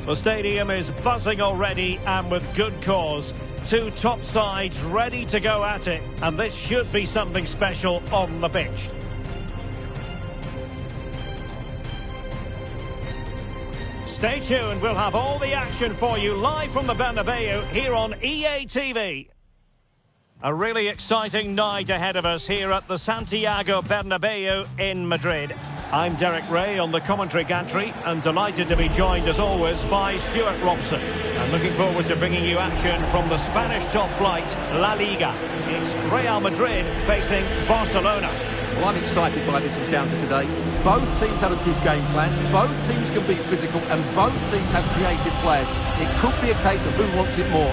The stadium is buzzing already, and with good cause. Two top sides ready to go at it, and this should be something special on the pitch. Stay tuned, we'll have all the action for you live from the Bernabeu here on EA TV. A really exciting night ahead of us here at the Santiago Bernabeu in Madrid. I'm Derek Ray on the commentary gantry and delighted to be joined as always by Stuart Robson. I'm looking forward to bringing you action from the Spanish top flight, La Liga. It's Real Madrid facing Barcelona. Well, I'm excited by this encounter today. Both teams have a good game plan, both teams can be physical and both teams have creative players. It could be a case of who wants it more.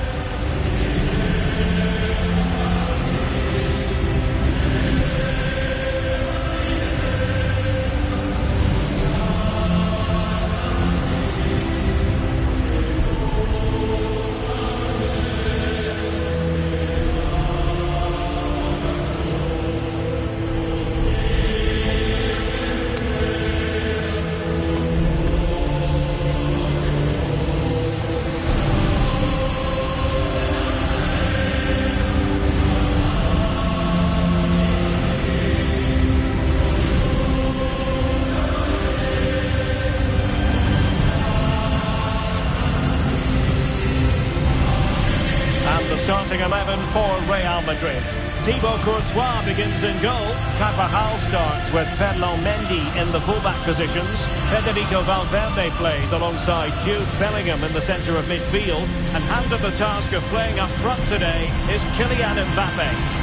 Starting 11 for Real Madrid. Thibaut Courtois begins in goal. Carvajal starts with Ferland Mendy in the fullback positions. Federico Valverde plays alongside Jude Bellingham in the centre of midfield. And handed the task of playing up front today is Kylian Mbappe.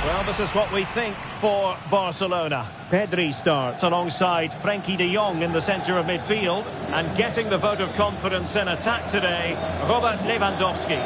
Well, this is what we think for Barcelona. Pedri starts alongside Frenkie de Jong in the centre of midfield. And getting the vote of confidence in attack today, Robert Lewandowski.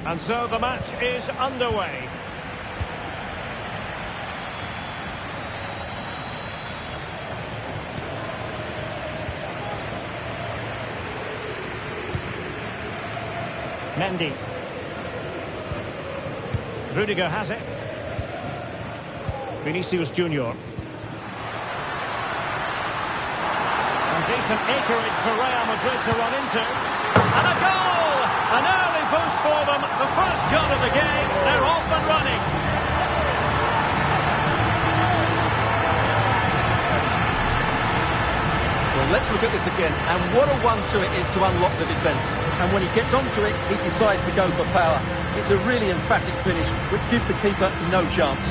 And so the match is underway. Mendy. Rudiger has it. Vinicius Junior. And decent acreage for Real Madrid to run into. And a goal! An early boost for them. The first goal of the game. They're off and running. Well, let's look at this again. And what a one-two it is to unlock the defence. And when he gets onto it, he decides to go for power. It's a really emphatic finish, which gives the keeper no chance.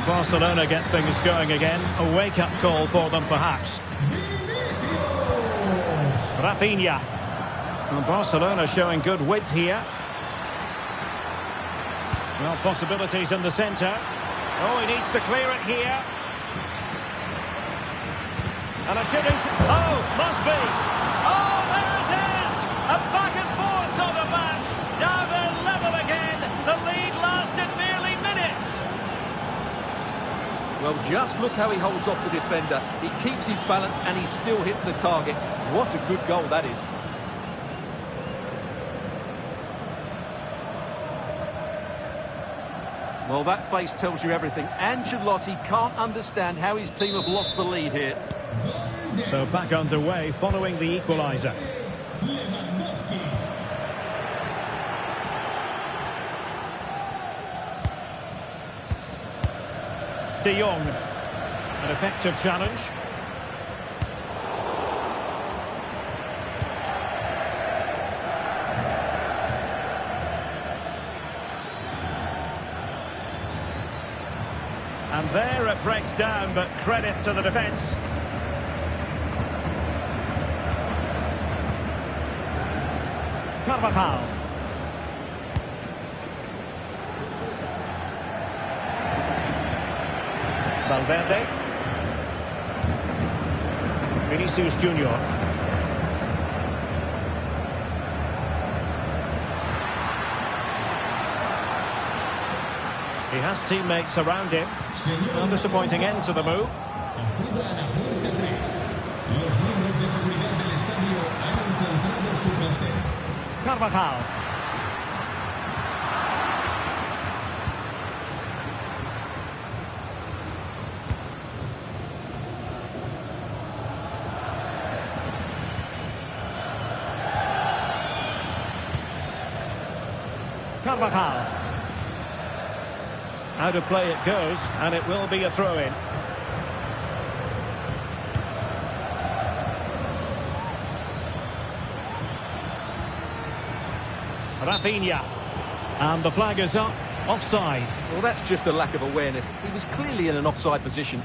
Barcelona get things going again. A wake-up call for them, perhaps. Rafinha. Well, Barcelona showing good width here. Well, possibilities in the centre. Oh, he needs to clear it here. And a shooting... Oh, must be. Oh, there it is! A back and forth sort of match. Now they're level again. The lead lasted merely minutes. Well, just look how he holds off the defender. He keeps his balance and he still hits the target. What a good goal that is. Well, that face tells you everything. Ancelotti can't understand how his team have lost the lead here. So back underway following the equaliser. De Jong. An effective challenge. And there it breaks down, but credit to the defence. Carvajal. Valverde. Vinicius Junior. He has teammates around him. An disappointing end to the move. Acuda a la puerta 3. Los miembros de seguridad del estadio han encontrado su plantel. Carvajal. Carvajal. Out of play it goes, and it will be a throw-in. Rafinha. And the flag is up. Offside. Well, that's just a lack of awareness. He was clearly in an offside position.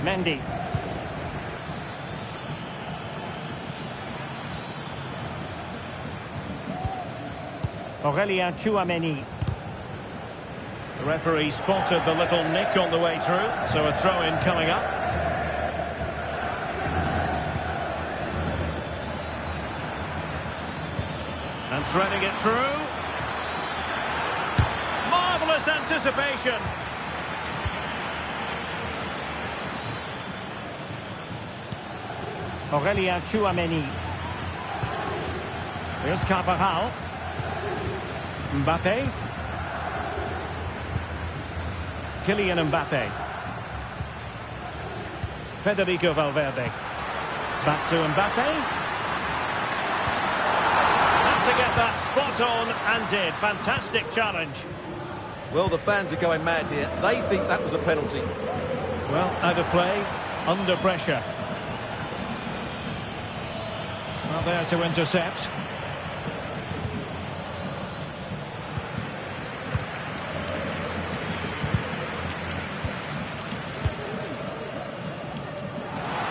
Mendy. Aurelien Tchouameni. The referee spotted the little nick on the way through, so a throw-in coming up. And threading it through. Marvellous anticipation. Aurelien Tchouameni. Here's Carvajal. Mbappe. Kylian Mbappe. Federico Valverde. Back to Mbappe. Had to get that spot on and did. Fantastic challenge. Well, the fans are going mad here. They think that was a penalty. Well, out of play, under pressure. Not there to intercept.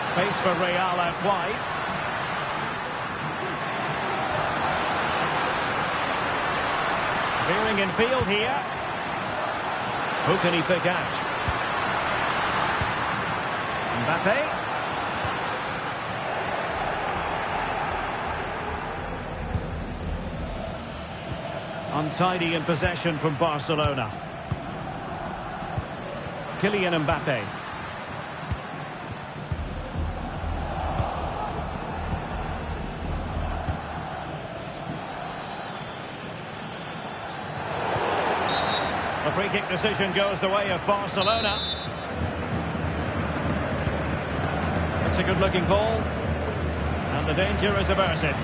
Space for Real out wide. Veering in field here. Who can he pick out? Mbappe. Untidy in possession from Barcelona. Kylian Mbappe. The free kick decision goes the way of Barcelona. It's a good-looking ball, and the danger is averted.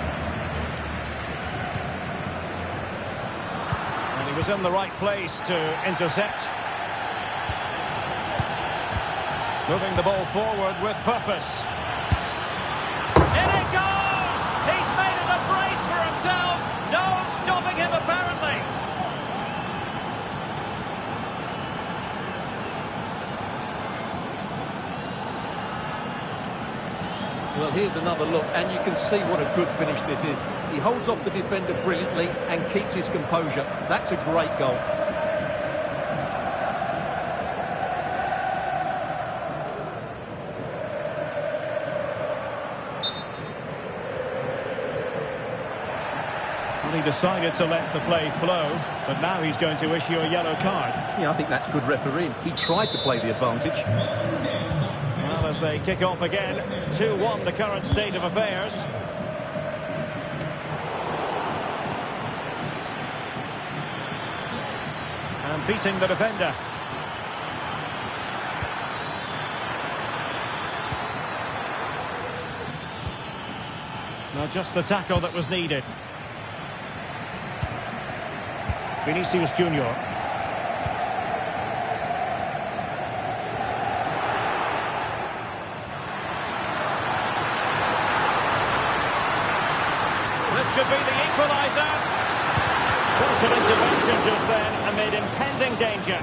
And he was in the right place to intercept. Moving the ball forward with purpose. In it goes! He's made it a brace for himself. No stopping him, apparently. Well, here's another look, and you can see what a good finish this is. He holds off the defender brilliantly and keeps his composure. That's a great goal. Well, he decided to let the play flow, but now he's going to issue a yellow card. Yeah, I think that's good refereeing. He tried to play the advantage. Well, as they kick off again, 2-1 the current state of affairs. And beating the defender. Now just the tackle that was needed. Vinicius Junior. This could be the equaliser. Force of intervention just then amid impending danger.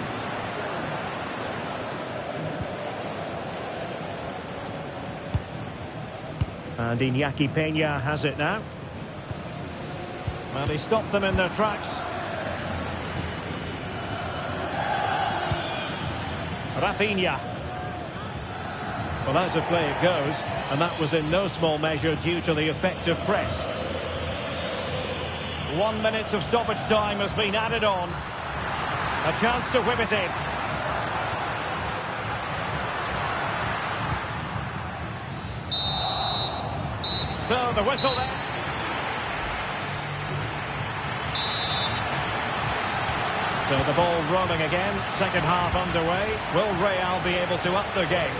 And Iñaki Peña has it now. Well, he stopped them in their tracks. Rafinha. Well, out of play it goes, and that was in no small measure due to the effective press. 1 minute of stoppage time has been added on. A chance to whip it in. So the whistle there. So the ball rolling again, second half underway. Will Real be able to up their game?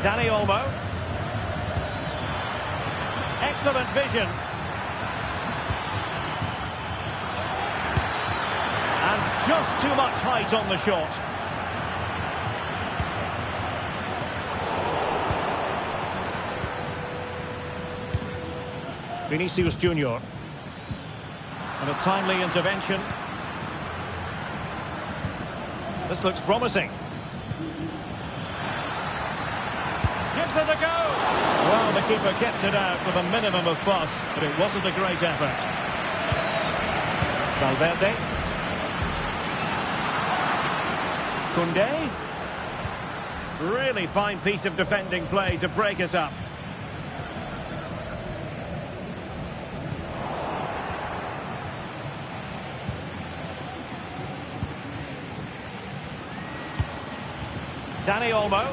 Dani Olmo. Excellent vision. And just too much height on the shot. Vinicius Junior. And a timely intervention. This looks promising. Gives it a go. Well, the keeper kept it out with a minimum of fuss, but it wasn't a great effort. Valverde. Koundé. Really fine piece of defending play to break us up. Dani Olmo.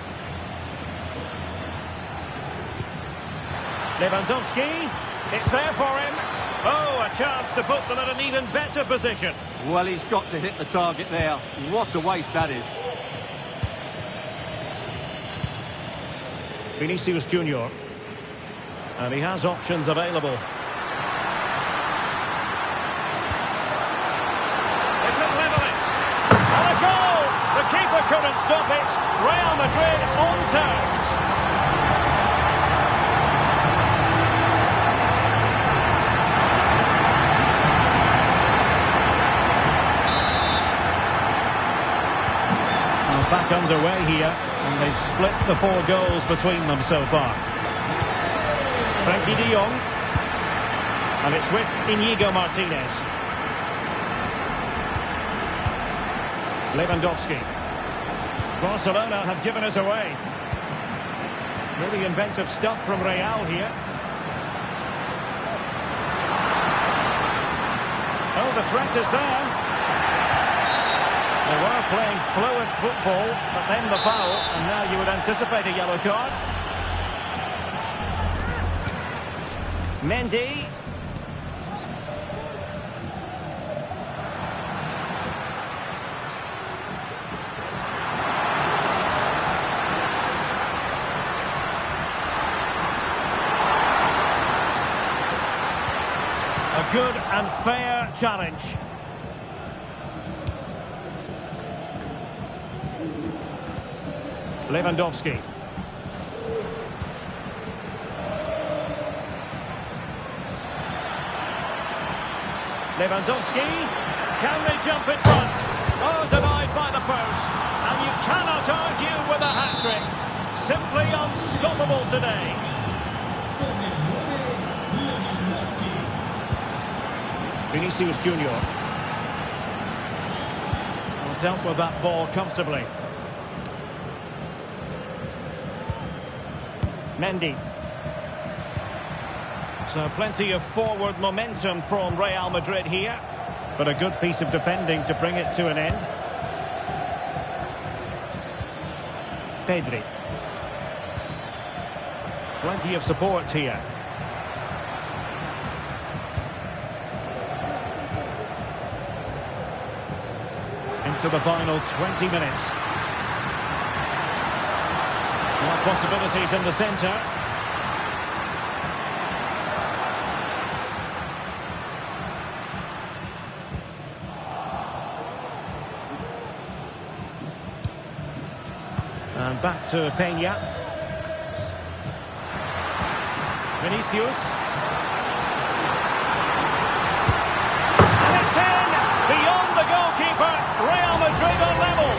Lewandowski. It's there for him. Oh, a chance to put them in an even better position. Well, he's got to hit the target there. What a waste that is. Vinicius Junior. And he has options available. They could level it. And a goal! The keeper couldn't stop it. Real Madrid on terms. Back underway here, and they've split the 4 goals between them so far. Frankie de Jong, and it's with Inigo Martinez. Lewandowski. Barcelona have given us away. Really inventive stuff from Real here. Oh, the threat is there. They were playing fluent football, but then the foul, and now you would anticipate a yellow card. Mendy. A good and fair challenge. Lewandowski. Lewandowski. Can they jump in front? Oh, denied by the post. And you cannot argue with a hat-trick. Simply unstoppable today. Vinicius Junior. dealt with that ball comfortably. Mendy. So plenty of forward momentum from Real Madrid here, but a good piece of defending to bring it to an end. Pedri. Plenty of support here. Into the final 20 minutes. More possibilities in the centre. And back to Peña. Vinicius. And it's in! Beyond the goalkeeper, Real Madrid are level.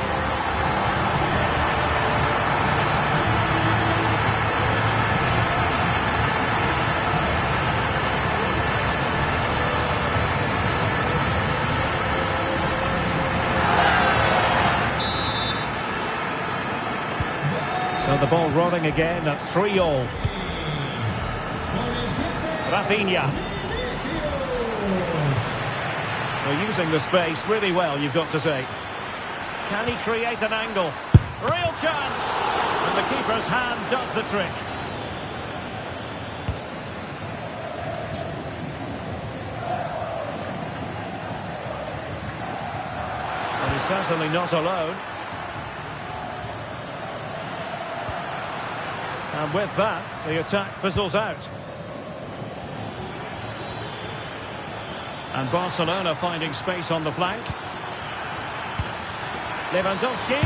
So the ball rolling again at 3-3. Rafinha. They're using the space really well, you've got to say. Can he create an angle? Real chance! And the keeper's hand does the trick. But he's certainly not alone. And with that, the attack fizzles out. And Barcelona finding space on the flank. Lewandowski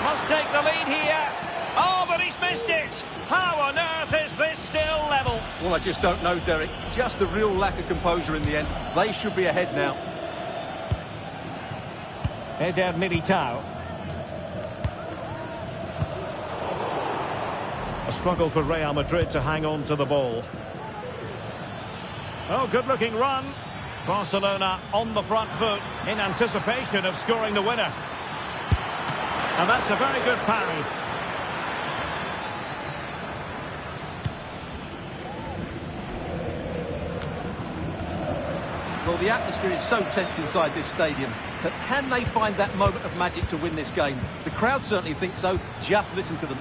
must take the lead here. Oh, but he's missed it. How on earth is this still level? Well, I just don't know, Derek. Just a real lack of composure in the end. They should be ahead now. Eder Militao. A struggle for Real Madrid to hang on to the ball. Oh, good-looking run. Barcelona on the front foot in anticipation of scoring the winner. And that's a very good parry. Well, the atmosphere is so tense inside this stadium, but can they find that moment of magic to win this game? The crowd certainly think so. Just listen to them.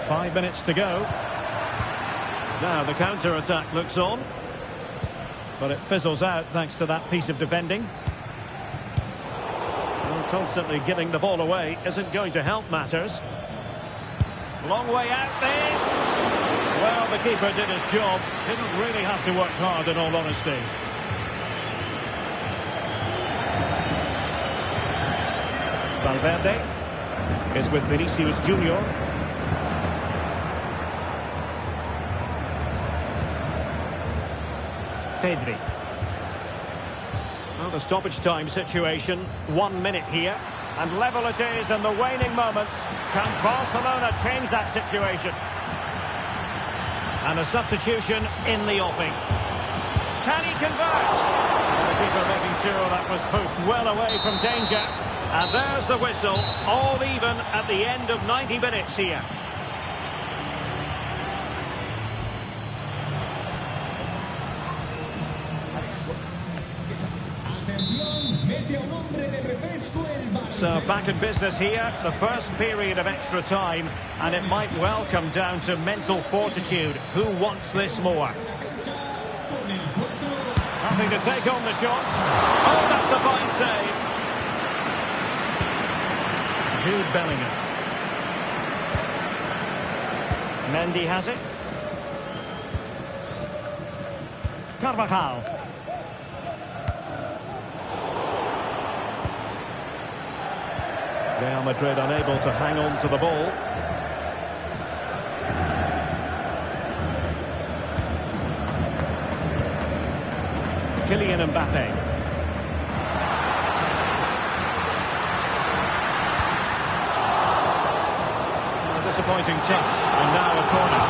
5 minutes to go. Now the counter-attack looks on. But it fizzles out thanks to that piece of defending. Well, constantly giving the ball away isn't going to help matters. Long way out this. Well, the keeper did his job. Didn't really have to work hard, in all honesty. Valverde is with Vinicius Junior. Pedri. Well, the stoppage time situation, 1 minute here. And level it is in the waning moments. Can Barcelona change that situation? And a substitution in the offing. Can he convert? And the keeper making sure that was pushed well away from danger. And there's the whistle, all even at the end of 90 minutes here. So back in business here, the first period of extra time, and it might well come down to mental fortitude. Who wants this more? Nothing to take on the shot. Oh, that's a fine save. Jude Bellingham. Mendy has it. Carvajal. Real Madrid unable to hang on to the ball. Kylian Mbappe. A disappointing touch, and now a corner.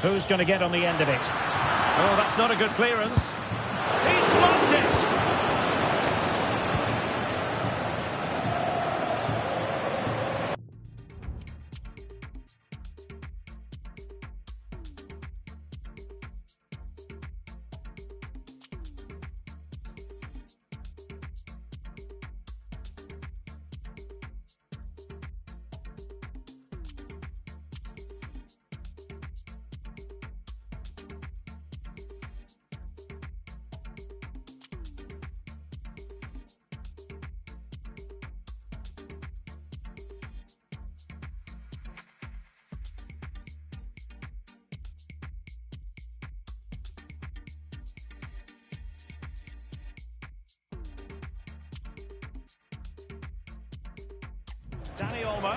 Who's going to get on the end of it? Oh, that's not a good clearance. He's blocked it. Dani Olmo.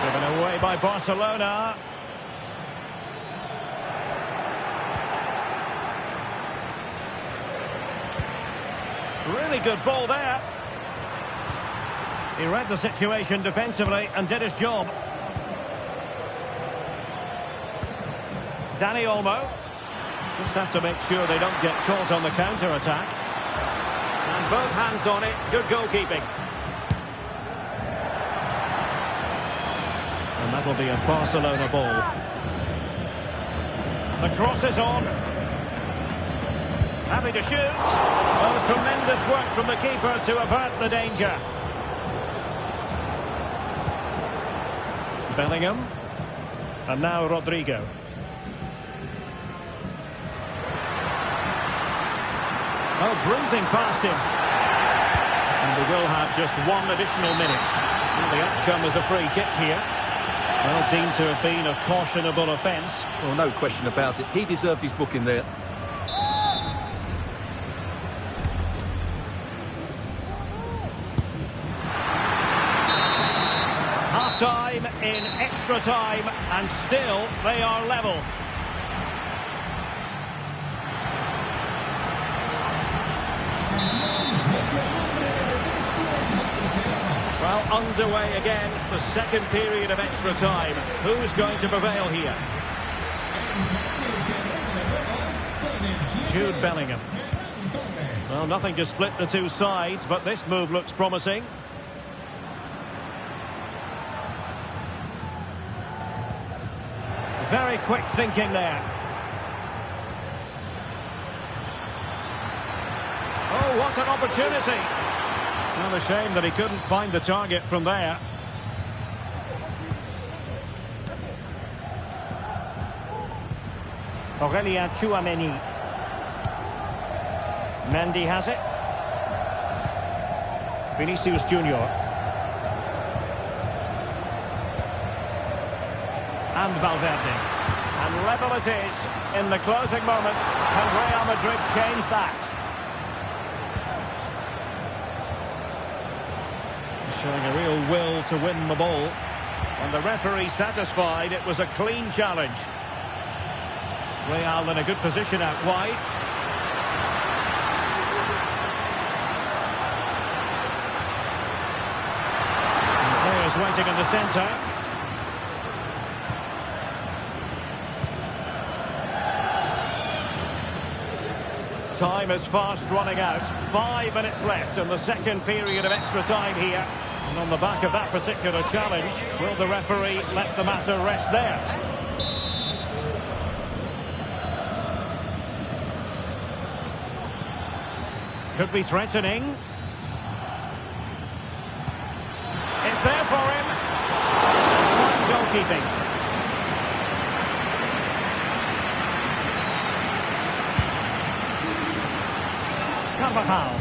Given away by Barcelona. Really good ball there. He read the situation defensively and did his job. Dani Olmo. Just have to make sure they don't get caught on the counter-attack. And both hands on it. Good goalkeeping. And that'll be a Barcelona ball. The cross is on. Happy to shoot. Oh, tremendous work from the keeper to avert the danger. Bellingham. And now Rodrigo. Oh, breezing past him. And we will have just one additional minute. And the outcome is a free kick here. Well, deemed to have been a cautionable offence. Well, no question about it. He deserved his booking there. Half-time in extra time, and still they are level. Well, underway again, the second period of extra time. Who's going to prevail here? Jude Bellingham. Well, nothing to split the two sides, but this move looks promising. Very quick thinking there. Oh, what an opportunity! Well, a shame that he couldn't find the target from there. Aurélien Tchouaméni. Mendy has it. Vinicius Junior. And Valverde. And level it is in the closing moments. Can Real Madrid change that? Showing a real will to win the ball. And the referee satisfied it was a clean challenge. Real in a good position out wide. And players waiting in the centre. Time is fast running out. 5 minutes left in the second period of extra time here. And on the back of that particular challenge, will the referee let the matter rest there? Could be threatening. It's there for him. Fine goalkeeping. Carvajal.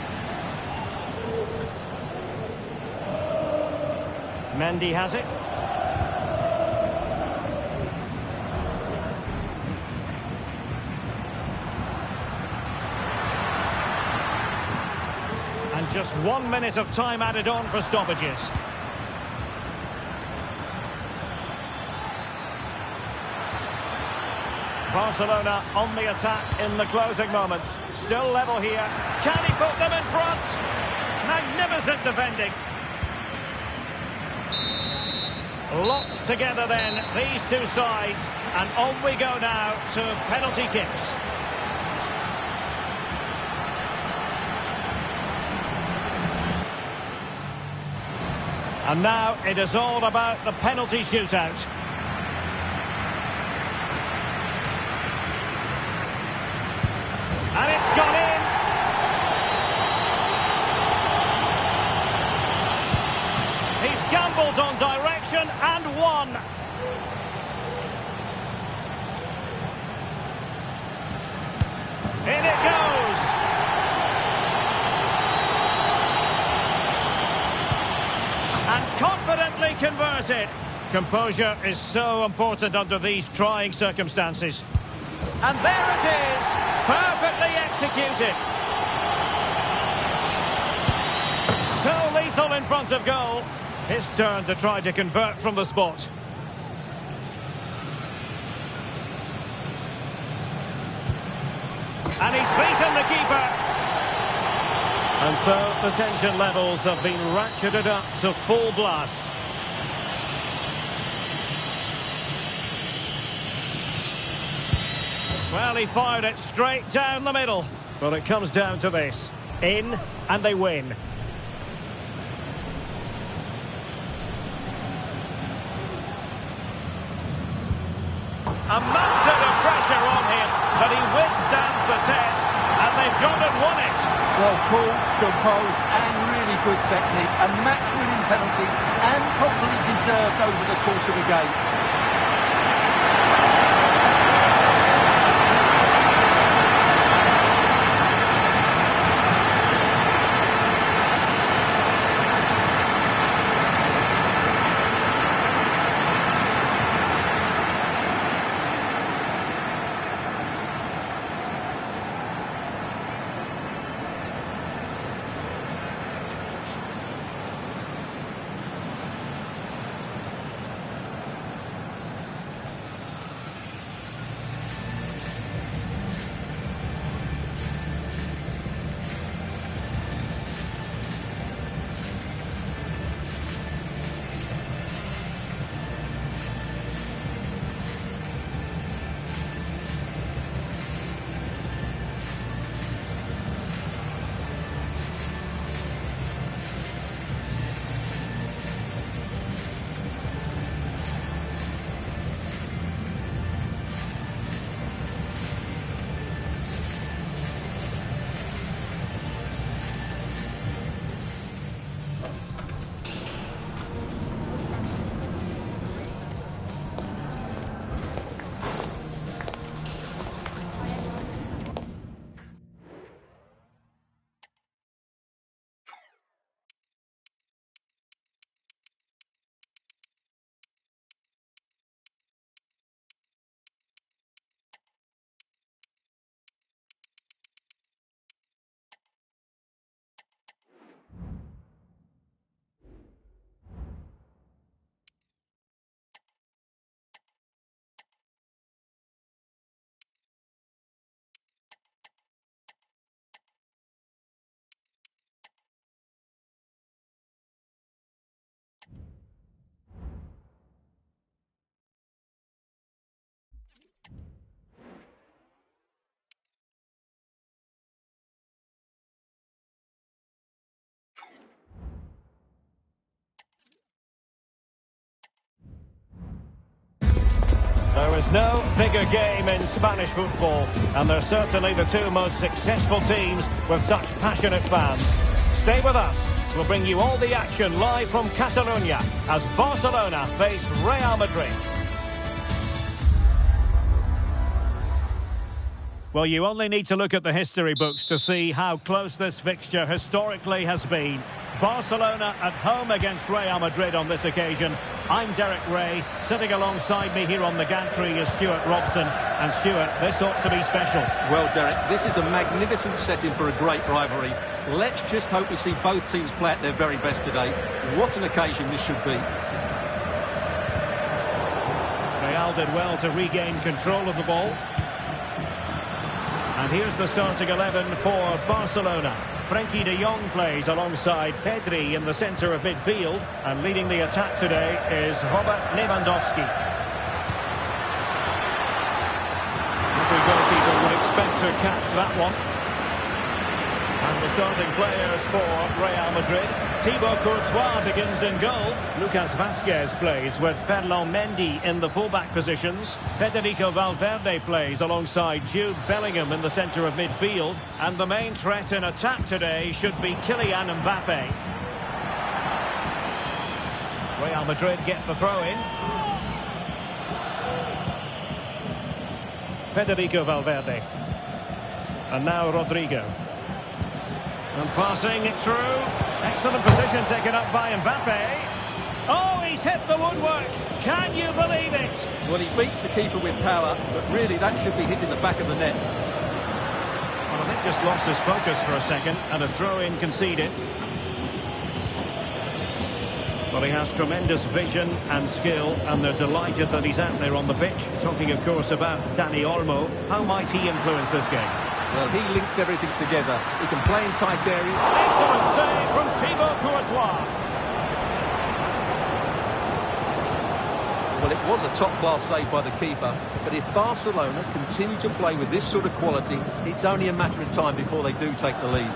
Mendy has it. And just 1 minute of time added on for stoppages. Barcelona on the attack in the closing moments. Still level here. Can he put them in front? Magnificent defending. Locked together then, these two sides. And on we go now to penalty kicks. And now it is all about the penalty shootout. And it's gone in. He's gambled on direction and won. In it goes. And confidently converted. Composure is so important under these trying circumstances. And there it is, perfectly executed. So lethal in front of goal. His turn to try to convert from the spot. And he's beaten the keeper. And so the tension levels have been ratcheted up to full blast. Well, he fired it straight down the middle. But it comes down to this. In, and they win. A mountain of pressure on him, but he withstands the test, and they've gone and won it. Well, cool, composed, and really good technique. A match-winning penalty, and probably deserved over the course of the game. There is no bigger game in Spanish football, and they're certainly the two most successful teams with such passionate fans. Stay with us. We'll bring you all the action live from Catalonia as Barcelona face Real Madrid. Well, you only need to look at the history books to see how close this fixture historically has been. Barcelona at home against Real Madrid on this occasion. I'm Derek Ray. Sitting alongside me here on the gantry is Stuart Robson. And Stuart, this ought to be special. Well, Derek, this is a magnificent setting for a great rivalry. Let's just hope we see both teams play at their very best today. What an occasion this should be. Real did well to regain control of the ball. And here's the starting 11 for Barcelona. Frenkie de Jong plays alongside Pedri in the centre of midfield. And leading the attack today is Robert Lewandowski. Every goalkeeper would expect to catch that one. And the starting players for Real Madrid. Thibaut Courtois begins in goal. Lucas Vazquez plays with Ferland Mendy in the fullback positions. Federico Valverde plays alongside Jude Bellingham in the centre of midfield. And the main threat in attack today should be Kylian Mbappe. Real Madrid get the throw-in. Federico Valverde. And now Rodrigo. And passing it through. Excellent position taken up by Mbappe. Oh, he's hit the woodwork. Can you believe it? Well, he beats the keeper with power, but really that should be hitting the back of the net. Well, I think just lost his focus for a second, and a throw-in conceded. Well, he has tremendous vision and skill, and they're delighted that he's out there on the pitch. Talking, of course, about Dani Olmo. How might he influence this game? Well, he links everything together. He can play in tight areas. Excellent save from Thibaut Courtois. Well, it was a top-class save by the keeper, but if Barcelona continue to play with this sort of quality, it's only a matter of time before they do take the lead.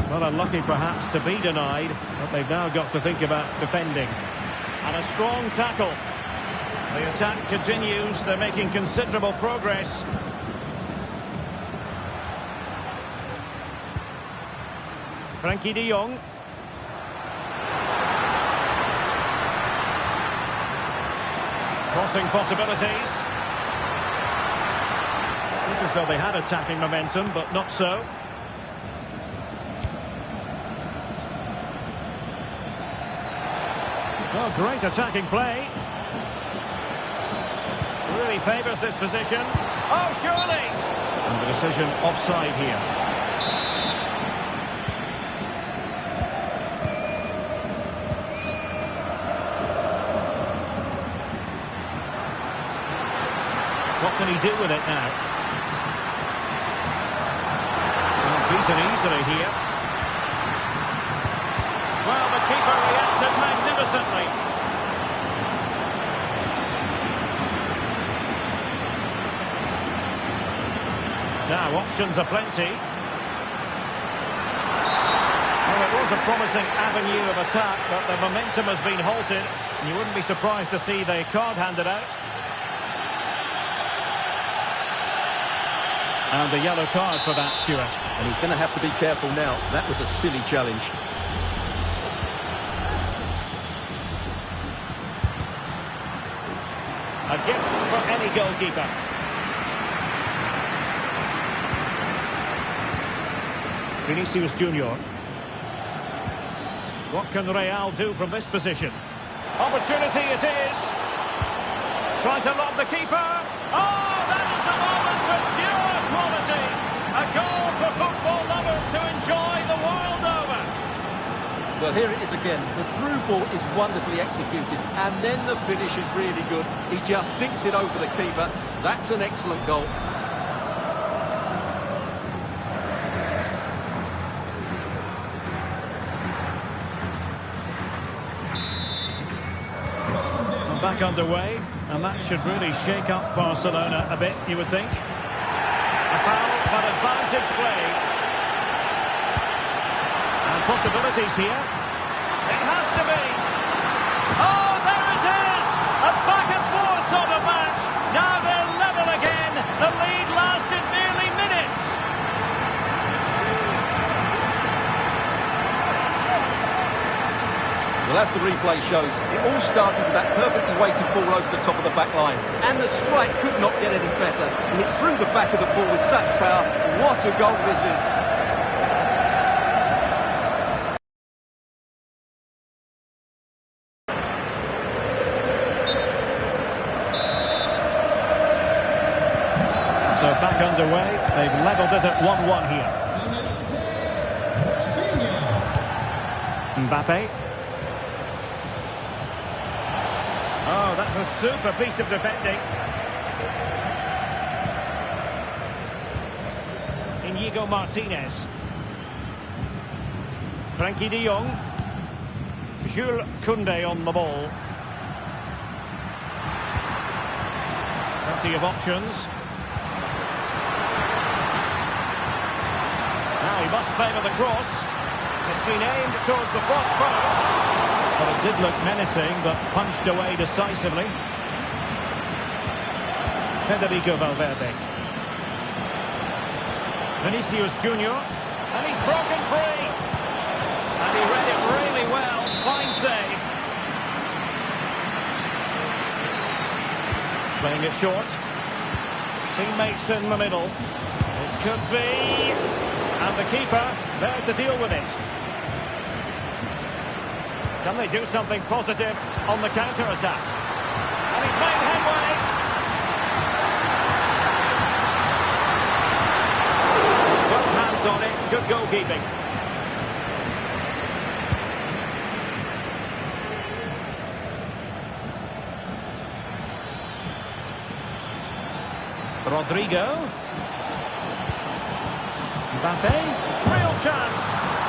Well, unlucky perhaps to be denied, but they've now got to think about defending. And a strong tackle. The attack continues. They're making considerable progress. Frenkie de Jong. Crossing possibilities. Look as though they had attacking momentum, but not so. Oh, great attacking play. Really favours this position. Oh, surely! And the decision offside here. What can he do with it now? Beaten easily here. Well, the keeper reacted magnificently. Now, options are plenty. Well, it was a promising avenue of attack, but the momentum has been halted. You wouldn't be surprised to see the card handed out. And the yellow card for that, Stuart. And he's going to have to be careful now. That was a silly challenge. A gift for any goalkeeper. Vinicius Junior. What can Real do from this position? Opportunity it is. Trying to lob the keeper. Oh, that is the moment of pure quality. A goal for football lovers to enjoy the world over. Well, here it is again. The through ball is wonderfully executed, and then the finish is really good. He just dinks it over the keeper. That's an excellent goal. Back underway, and that should really shake up Barcelona a bit, you would think. A foul, but advantage play. And possibilities here. It has to be. Oh, there it is! A back and forth sort of match. Now they're level again. The lead lasted nearly minutes. Well, as the replay shows, it all started with that perfectly weighted ball over the top of the back line. And the strike could not get any better. And it's through the back of the ball with such power. What a goal this is. So back underway. They've levelled it at 1-1 here. Mbappe. Oh, that's a super piece of defending. Inigo Martinez. Frankie de Jong. Jules Koundé on the ball. Plenty of options. Now he must favour the cross. It's been aimed towards the front first. But it did look menacing, but punched away decisively. Federico Valverde. Vinicius Junior. And he's broken free. And he read it really well. Fine save. Playing it short. Teammates in the middle. It could be. And the keeper there to deal with it. Can they do something positive on the counter-attack? And he's made headway. Both hands on it. Good goalkeeping. Rodrigo. Mbappe. Real chance.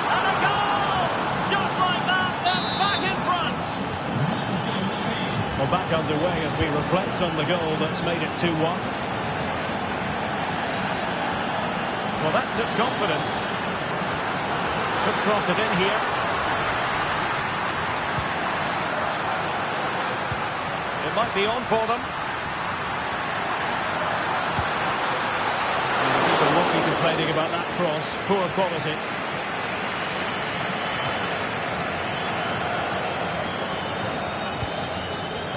And a goal! Just like that, they're back in front. Well, back underway as we reflect on the goal that's made it 2-1. Well, that took confidence. Could cross it in here. It might be on for them. People won't be complaining about that cross. Poor quality.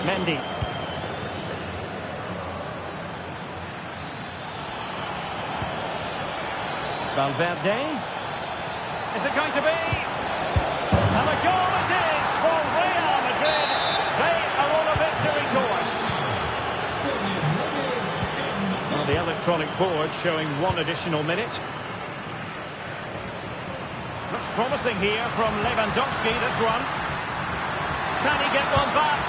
Mendy. Valverde. Is it going to be? And the goal it is for Real Madrid. They are on a victory course. Well, the electronic board showing 1 additional minute. Looks promising here from Lewandowski, this one. Can he get one back?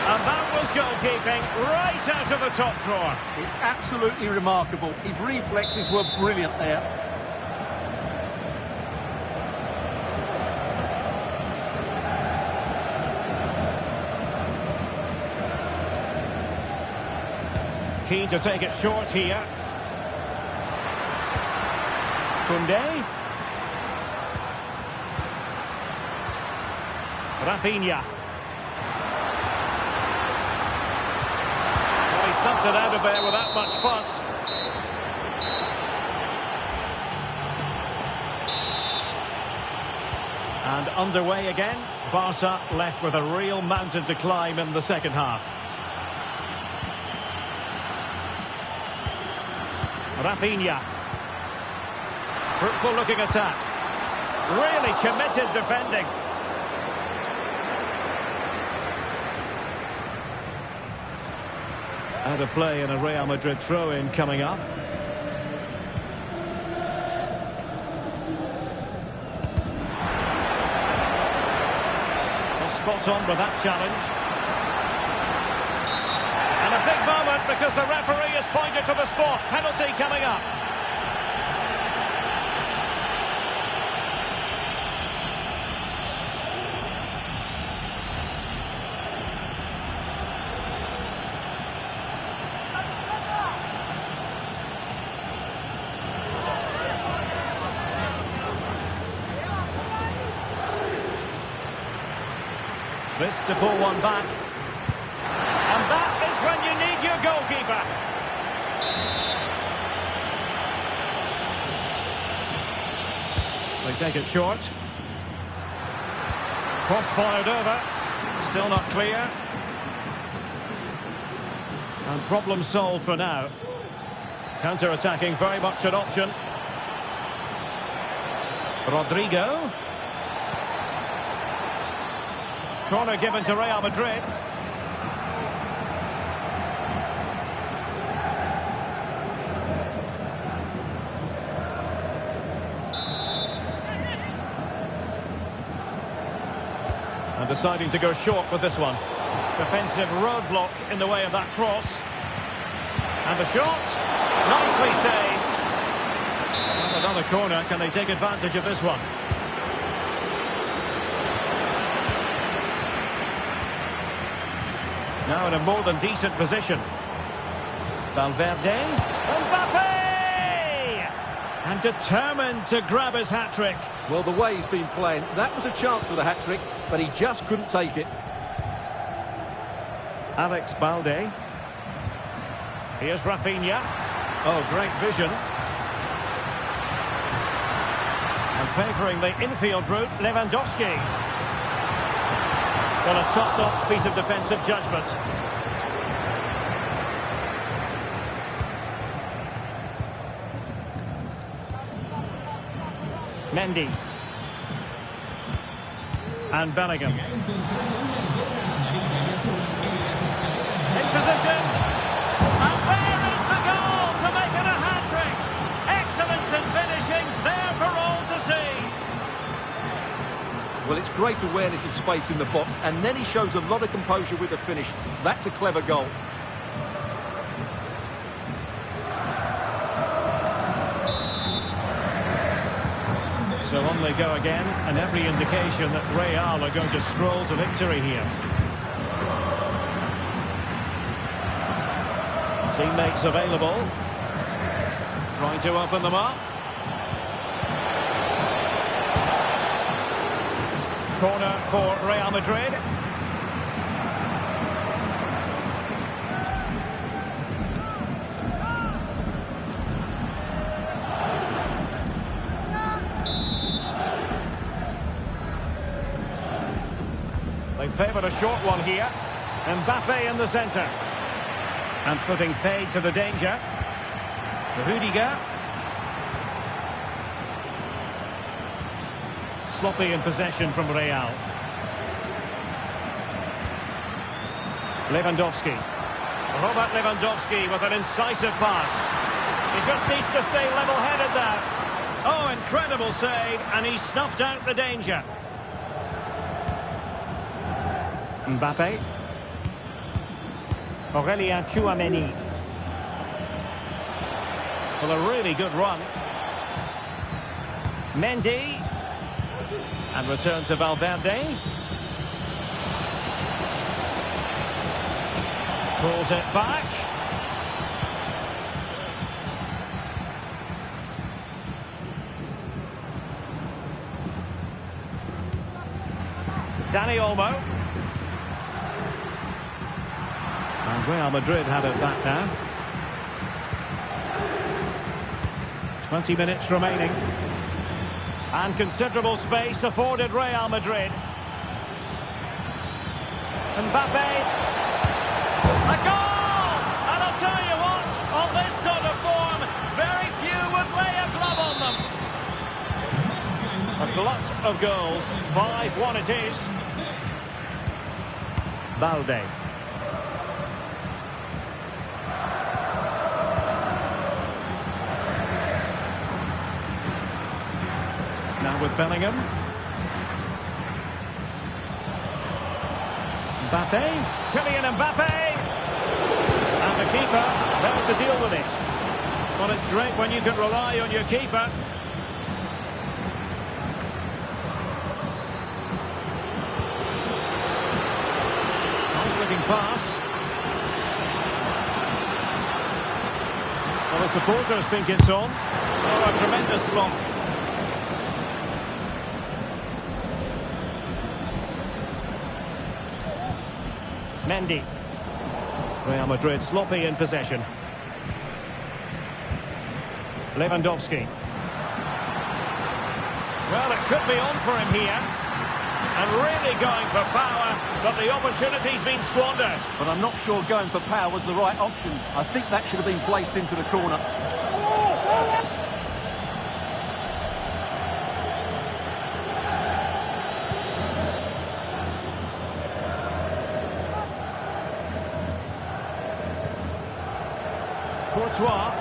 And that was goalkeeping right out of the top drawer. It's absolutely remarkable. His reflexes were brilliant there. Keen to take it short here. Koundé. Rafinha. Well, he stumped it out of there without much fuss. And underway again. Barca left with a real mountain to climb in the second half. Rafinha. Fruitful looking attack. Really committed defending. Out of play and a Real Madrid throw-in coming up. Well, spot on with that challenge. And a big moment because the referee has pointed to the spot. Penalty coming up. This to pull one back. And that is when you need your goalkeeper. They take it short. Cross fired over. Still not clear. And problem solved for now. Counter-attacking very much an option. Rodrigo. Corner given to Real Madrid. And deciding to go short with this one. Defensive roadblock in the way of that cross. And the shot. Nicely saved. And another corner. Can they take advantage of this one? Now in a more than decent position. Valverde. Mbappe! And determined to grab his hat-trick. Well, the way he's been playing, that was a chance for the hat-trick, but he just couldn't take it. Alex Balde. Here's Rafinha. Oh, great vision. And favouring the infield route, Lewandowski. Well, a top-notch piece of defensive judgment. Mendy. And Bellingham. In position. And there is the goal to make it a hat-trick. Excellence in finishing, there for all to see. Well, it's great awareness of space in the box, and then he shows a lot of composure with the finish. That's a clever goal. So on they go again, and every indication that Real are going to stroll to victory here. Teammates available. Trying to open them up. Corner for Real Madrid. They favoured a short one here. Mbappe in the centre. And putting paid to the danger. Rudiger. Sloppy in possession from Real. Lewandowski. Robert Lewandowski with an incisive pass. He just needs to stay level-headed there. Oh, incredible save, and he snuffed out the danger. Mbappe. Aurelien Tchouameni. Well, a really good run. Mendy. And return to Valverde. Pulls it back. Dani Olmo. And Real Madrid have it back now. 20 minutes remaining. And considerable space afforded Real Madrid. Mbappe. A goal! And I'll tell you what, on this sort of form, very few would lay a glove on them. A glut of goals. 5-1 it is. Balde. Now with Bellingham. Mbappe. Kylian Mbappe. And the keeper there to deal with it. Well, it's great when you can rely on your keeper. Nice looking pass. Well, the supporters think it's on. Oh, a tremendous block. Mendy. Real Madrid sloppy in possession. Lewandowski. Well, it could be on for him here. And really going for power, but the opportunity's been squandered. But I'm not sure going for power was the right option. I think that should have been placed into the corner. Courtois.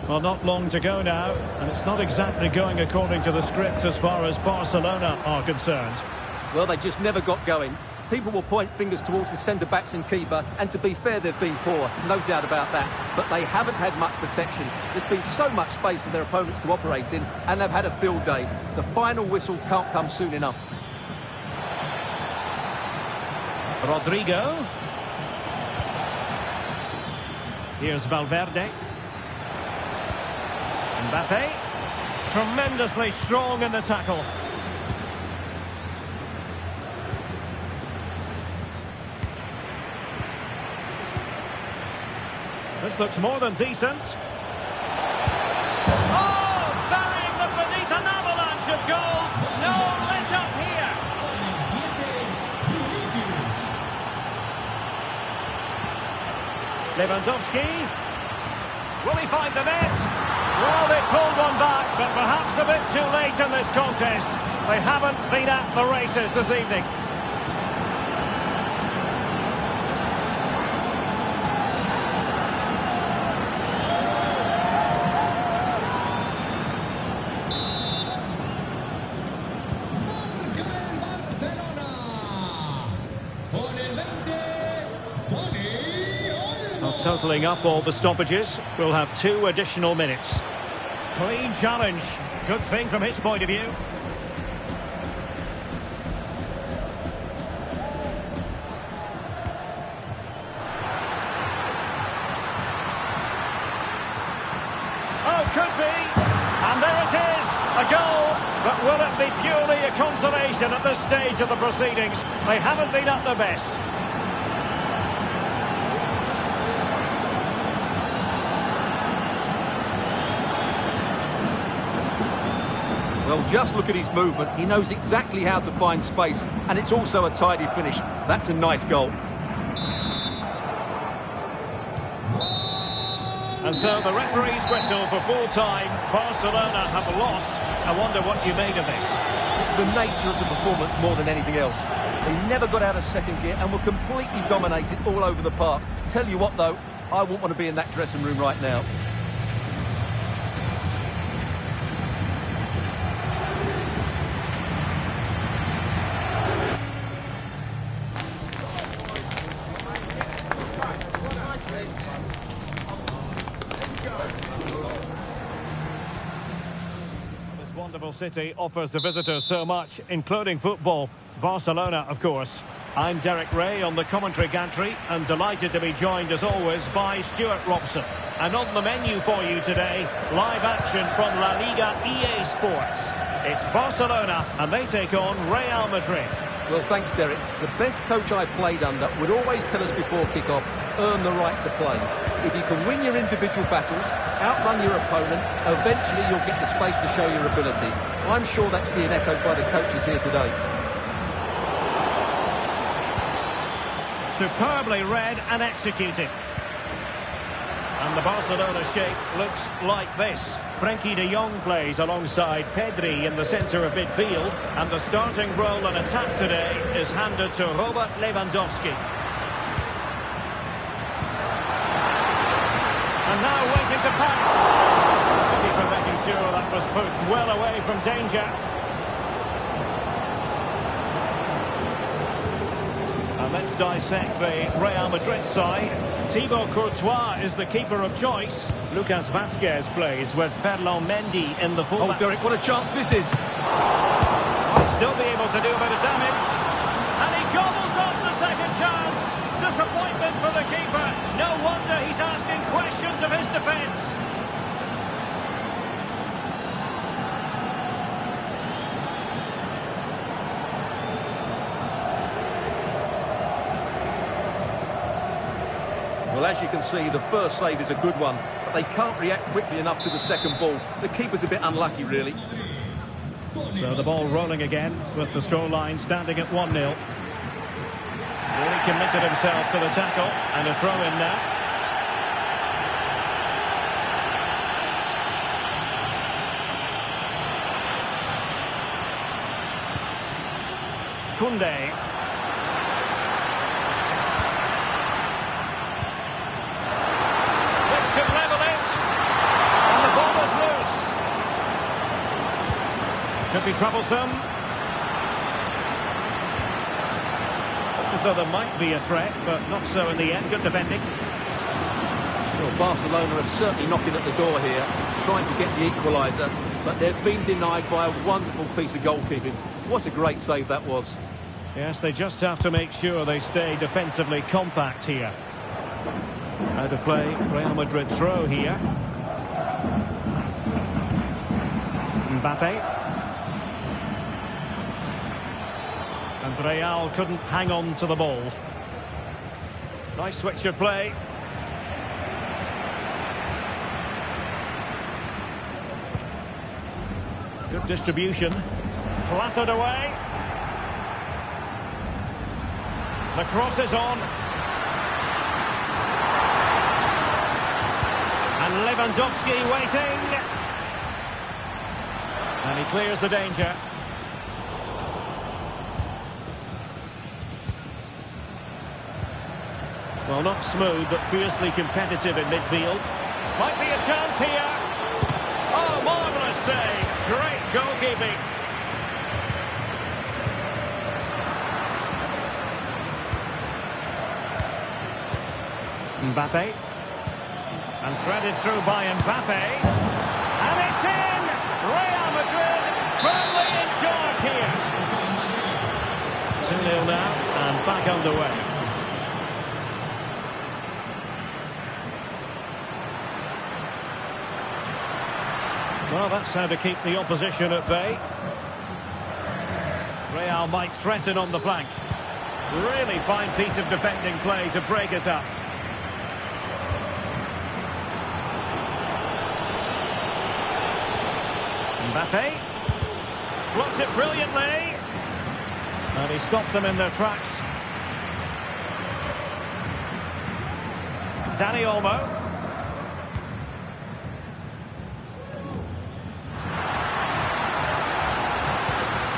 Well, not long to go now, and it's not exactly going according to the script as far as Barcelona are concerned. Well, they just never got going. People will point fingers towards the centre-backs and keeper, and to be fair, they've been poor, no doubt about that. But they haven't had much protection. There's been so much space for their opponents to operate in, and they've had a field day. The final whistle can't come soon enough. Rodrigo. Here's Valverde. Mbappe. Tremendously strong in the tackle. This looks more than decent. Oh, burying them beneath an avalanche of goals. No let up here. Lewandowski. Will he find the net? Well, they pulled one back, but perhaps a bit too late in this contest. They haven't been at the races this evening. Well, totalling up all the stoppages, we'll have 2 additional minutes. Clean challenge. Good thing from his point of view. Oh, could be. And there it is. A goal. But will it be purely a consolation at this stage of the proceedings? They haven't been at their best. Well, just look at his movement. He knows exactly how to find space, and it's also a tidy finish. That's a nice goal. And so the referee's whistle for full time. Barcelona have lost. I wonder what you made of this. It's the nature of the performance more than anything else. They never got out of second gear and were completely dominated all over the park. Tell you what, though, I wouldn't want to be in that dressing room right now. This wonderful city offers the visitors so much, including football. Barcelona, of course. I'm Derek Ray on the commentary gantry and delighted to be joined, as always, by Stuart Robson. And on the menu for you today, live action from La Liga EA Sports. It's Barcelona and they take on Real Madrid. Well, thanks, Derek. The best coach I played under would always tell us before kick-off, earn the right to play. If you can win your individual battles, outrun your opponent, eventually you'll get the space to show your ability. I'm sure that's being echoed by the coaches here today. Superbly read and executed. And the Barcelona shape looks like this. Frenkie de Jong plays alongside Pedri in the centre of midfield. And the starting role in attack today is handed to Robert Lewandowski. And now waiting to pass. The keeper making sure that was pushed well away from danger. And let's dissect the Real Madrid side. Thibaut Courtois is the keeper of choice. Lucas Vazquez plays with Ferland Mendy in the fullback. Oh, Derek, what a chance this is. Will still be able to do a bit of damage. And he gobbles up the second chance. Disappointment for the keeper. No wonder he's asking questions of his defence. Well, as you can see, the first save is a good one, but they can't react quickly enough to the second ball. The keeper's a bit unlucky, really. So the ball rolling again with the scoreline standing at 1-0. Really committed himself to the tackle and a throw-in now. Koundé. This could level it. And the ball is loose. Could be troublesome. So there might be a threat, but not so in the end. Good defending. Well, Barcelona are certainly knocking at the door here, trying to get the equaliser, but they've been denied by a wonderful piece of goalkeeping. What a great save that was. Yes, they just have to make sure they stay defensively compact here. Out of play, Real Madrid throw here. Mbappe. And Real couldn't hang on to the ball. Nice switch of play. Good distribution. Clattered away. The cross is on. And Lewandowski waiting. And he clears the danger. Well, not smooth, but fiercely competitive in midfield. Might be a chance here. Oh, marvellous save. Great goalkeeping. Mbappe. And threaded through by Mbappe. And it's in! Real Madrid firmly in charge here. 2-0 now, and back underway. Well, that's how to keep the opposition at bay. Real might threaten on the flank. Really fine piece of defending play to break it up. Mbappe blocks it brilliantly, and he stopped them in their tracks. Dani Olmo.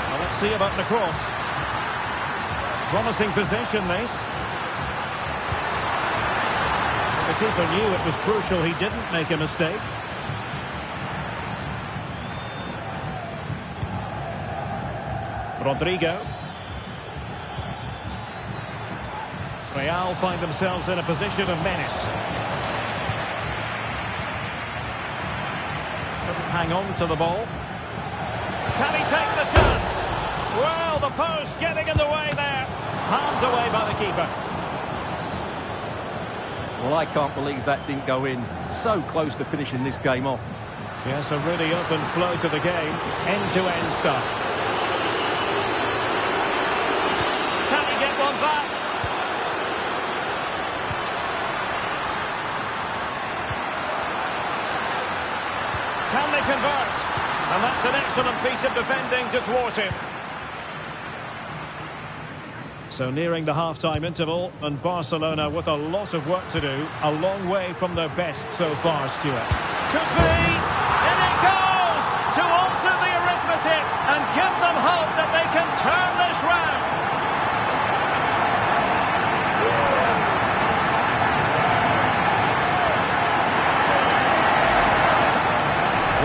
Well, let's see about the cross. Promising position, this. The keeper knew it was crucial he didn't make a mistake. Rodrigo. Real find themselves in a position of menace. Couldn't hang on to the ball. Can he take the chance? Well, the post getting in the way there. Palmed away by the keeper. Well, I can't believe that didn't go in. So close to finishing this game off. Yes, a really open flow to the game. End-to-end stuff. Back. Can they convert? And that's an excellent piece of defending to thwart him. So nearing the half-time interval, and Barcelona with a lot of work to do, a long way from their best so far, Stuart. Could be, and it goes to alter the arithmetic and give them hope that they can turn this round.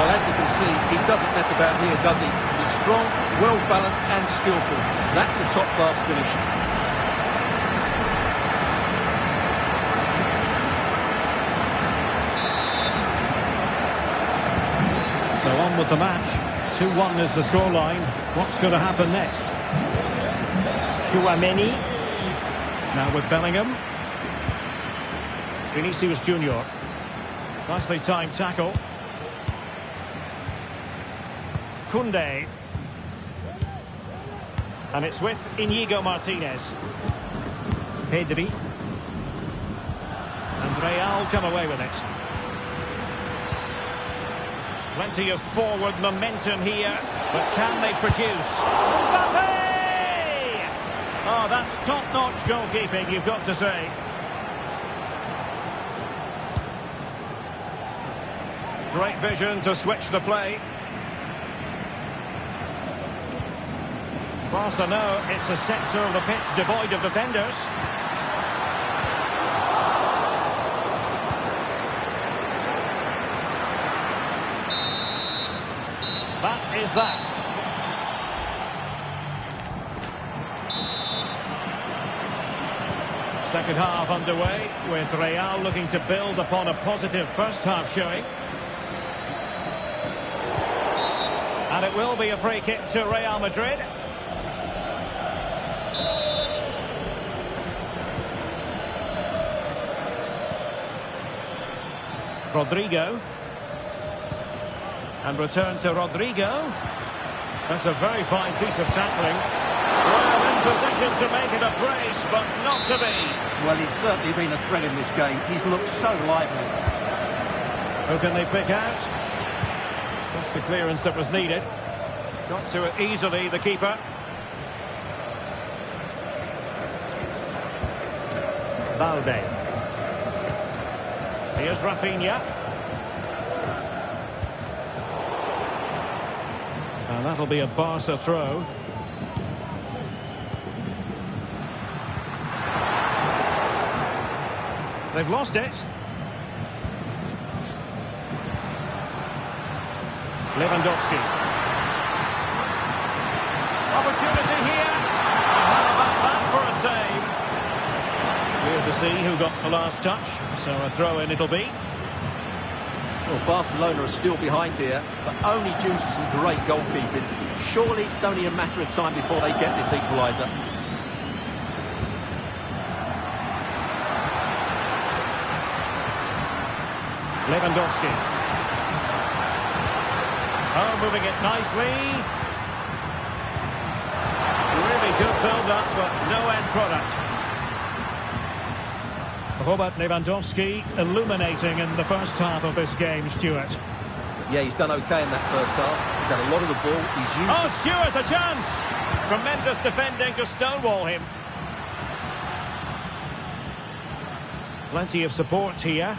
Well, as you can see, he doesn't mess about here, does he? He's strong, well-balanced and skillful. That's a top-class finish. So on with the match. 2-1 is the scoreline. What's going to happen next? Chouameni. Now with Bellingham. Vinicius Junior. Nicely timed tackle. Koundé. And it's with Inigo Martinez. Pedri. And Real come away with it. Plenty of forward momentum here, but can they produce? Mbappe! Oh, that's top-notch goalkeeping, you've got to say. Great vision to switch the play. Barca know it's a sector of the pitch devoid of defenders. That is that. Second half underway, with Real looking to build upon a positive first half showing. And it will be a free kick to Real Madrid. Rodrigo. And return to Rodrigo. That's a very fine piece of tackling. Well, in position to make it a brace, but not to be. Well, he's certainly been a threat in this game. He's looked so lively. Who can they pick out? Just the clearance that was needed. Got to it easily, the keeper. Valde. Here's Rafinha. And that'll be a Barca throw. They've lost it. Lewandowski. Opportunity here. How about that for a save? Clear to see who got the last touch. So a throw-in it'll be. Well, Barcelona are still behind here, but only due to some great goalkeeping. Surely it's only a matter of time before they get this equaliser. Lewandowski. Oh, moving it nicely. Really good build-up, but no end product. Robert Lewandowski illuminating in the first half of this game, Stuart. Yeah, he's done okay in that first half. He's had a lot of the ball. He's used... Oh, Stuart, a chance! Tremendous defending to stonewall him. Plenty of support here.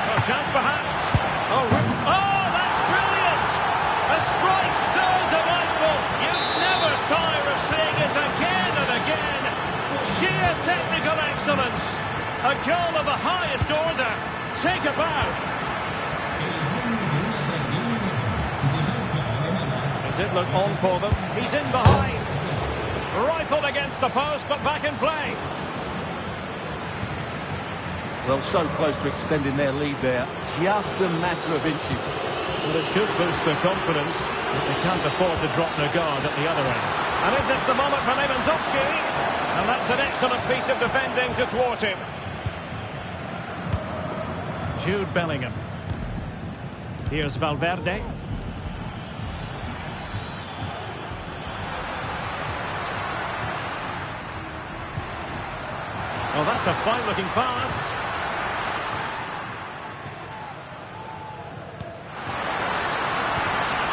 Oh, chance perhaps. Oh, that's brilliant! A strike so delightful. You never tire of seeing it again and again. Sheer technical excellence. A goal of the highest order. Take a bow. It did look on for them. He's in behind. Rifled against the post, but back in play. Well, so close to extending their lead there. Just a matter of inches. Well, it should boost their confidence, but they can't afford to drop their guard at the other end. And is this the moment for Lewandowski? And that's an excellent piece of defending to thwart him. Jude Bellingham. Here's Valverde. Oh, that's a fine-looking pass.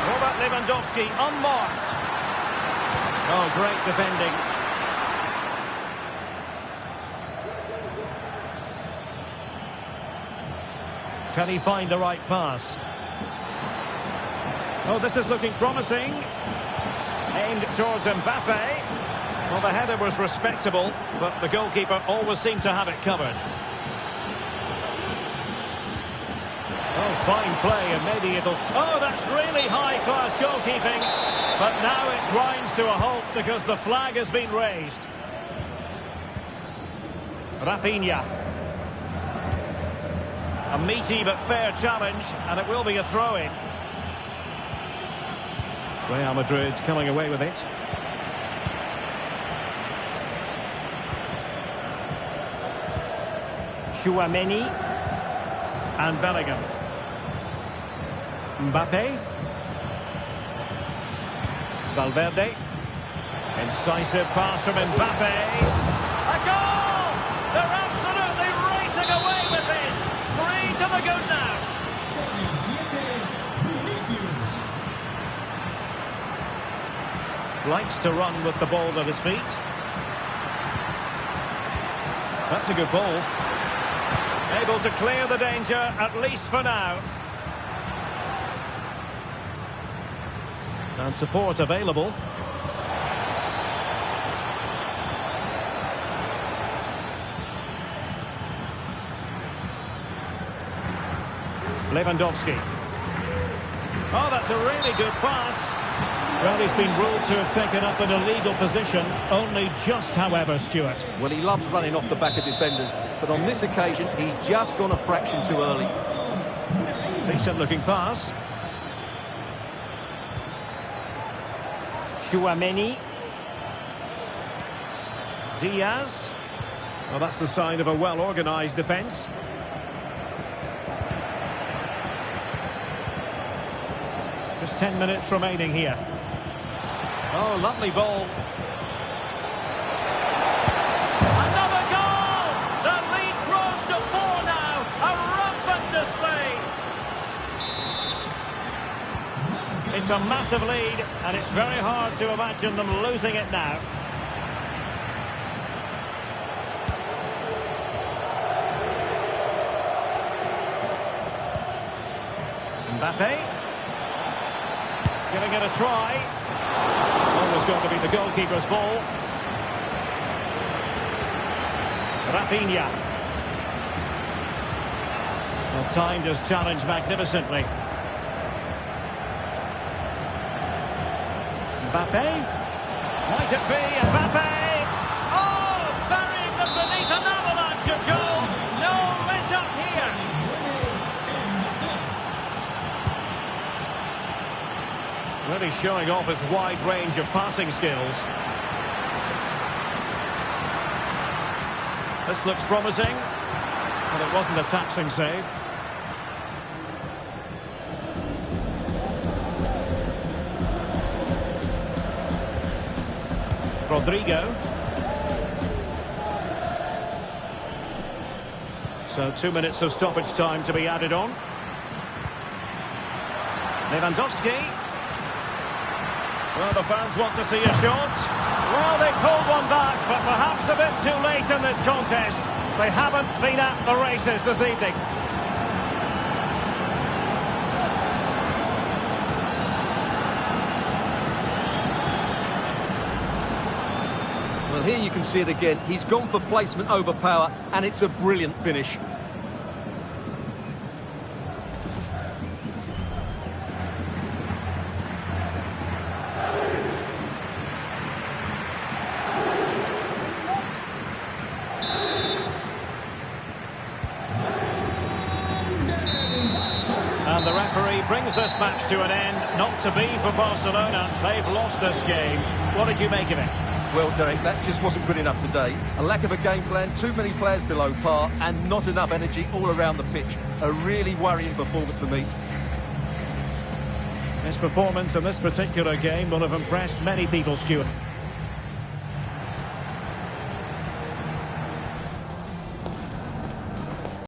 Robert Lewandowski unmarked. Oh, great defending. Can he find the right pass? Oh, this is looking promising. Aimed towards Mbappe. Well, the header was respectable, but the goalkeeper always seemed to have it covered. Oh, fine play, and maybe it'll... Oh, that's really high-class goalkeeping. But now it grinds to a halt because the flag has been raised. Rafinha. A meaty but fair challenge, and it will be a throw-in. Real Madrid coming away with it. Tchouaméni and Bellingham. Mbappe. Valverde. Incisive pass from Mbappe. A goal! They're absolutely racing away with this. 3 to the good now. Likes to run with the ball at his feet. That's a good ball. Able to clear the danger, at least for now. And support available. Lewandowski. Oh, that's a really good pass. Well, he's been ruled to have taken up an illegal position. Only just, however, Stuart. Well, he loves running off the back of defenders, but on this occasion, he's just gone a fraction too early. Decent-looking pass. Tchouaméni. Diaz. Well, that's a sign of a well-organised defence. Just 10 minutes remaining here. Oh, lovely ball. Another goal! The lead grows to 4 now. A rampant display. It's a massive lead, and it's very hard to imagine them losing it now. Mbappe. Giving it a try. Always going to be the goalkeeper's ball. Rafinha. Well, timed his challenge magnificently. Mbappe. Might it be Mbappe? Oh, burying them beneath an avalanche of goals. No let up here. Really showing off his wide range of passing skills. This looks promising, but it wasn't a taxing save. Rodrigo. So 2 minutes of stoppage time to be added on. Lewandowski. Well, the fans want to see a shot. Well, they pulled one back, but perhaps a bit too late in this contest. They haven't been at the races this evening. Well, here you can see it again. He's gone for placement over power, and it's a brilliant finish. And the referee brings this match to an end. Not to be for Barcelona. They've lost this game. What did you make of it? Well, Derek, that just wasn't good enough today. A lack of a game plan, too many players below par, and not enough energy all around the pitch. A really worrying performance for me. This performance in this particular game will have impressed many people, Stuart.